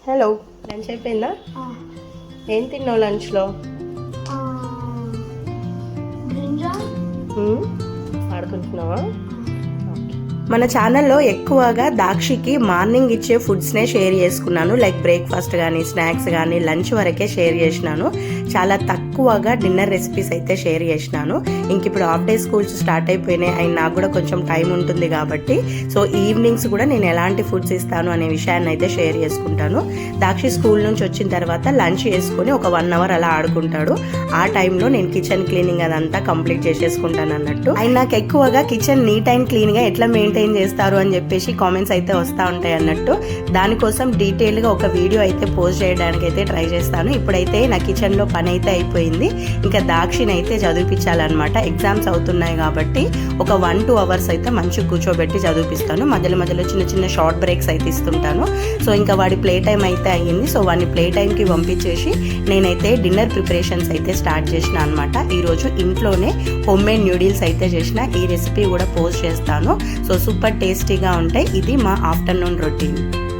Hello, lunch అయిపోయిందా? ఏం తిన్నావు లంచ్లో? ఆడుకుంటున్నావా? మన ఛానల్లో ఎక్కువగా దాక్షికి మార్నింగ్ ఇచ్చే ఫుడ్స్నే షేర్ చేసుకున్నాను. లైక్ బ్రేక్ఫాస్ట్ కానీ, స్నాక్స్ కానీ, లంచ్ వరకే షేర్ చేసినాను. చాలా తక్కువగా డిన్నర్ రెసిపీస్ అయితే షేర్ చేసినాను. ఇంక ఇప్పుడు హాఫ్ డే స్కూల్స్ స్టార్ట్ అయిపోయినాయి అండ్ నాకు కూడా కొంచెం టైం ఉంటుంది కాబట్టి సో ఈవినింగ్స్ కూడా నేను ఎలాంటి ఫుడ్స్ ఇస్తాను అనే విషయాన్ని అయితే షేర్ చేసుకుంటాను. దాక్షి స్కూల్ నుంచి వచ్చిన తర్వాత లంచ్ చేసుకుని ఒక 1 అవర్ అలా ఆడుకుంటాడు. ఆ టైంలో నేను కిచెన్ క్లీనింగ్ అదంతా కంప్లీట్ చేసేసుకుంటాను అన్నట్టు. అండ్ నాకు ఎక్కువగా కిచెన్ నీట్ అండ్ క్లీన్గా ఎట్లా మెయింటైన్ చేస్తారు అని చెప్పేసి కామెంట్స్ అయితే వస్తూ ఉంటాయి అన్నట్టు. దానికోసం డీటెయిల్గా ఒక వీడియో అయితే పోస్ట్ చేయడానికి అయితే ట్రై చేస్తాను. ఇప్పుడైతే నా కిచెన్లో పని అయితే అయిపోయింది. ఇంకా దాక్షిని అయితే చదివించాలన్నమాట. ఎగ్జామ్స్ అవుతున్నాయి కాబట్టి ఒక 1-2 అవర్స్ అయితే మంచిగా కూర్చోబెట్టి చదివిపిస్తాను. మధ్యలో మధ్యలో చిన్న చిన్న షార్ట్ బ్రేక్స్ అయితే ఇస్తుంటాను. సో ఇంకా వాడి ప్లే టైం అయితే అయ్యింది. సో వాడిని ప్లే టైంకి పంపించేసి నేనైతే డిన్నర్ ప్రిపరేషన్స్ అయితే స్టార్ట్ చేసిన అనమాట. ఈరోజు ఇంట్లోనే హోమ్ మేడ్ న్యూడిల్స్ అయితే చేసిన. ఈ రెసిపీ కూడా పోస్ట్ చేస్తాను. సో సూపర్ టేస్టీగా ఉంటాయి. ఇది మా ఆఫ్టర్నూన్ రొటీన్.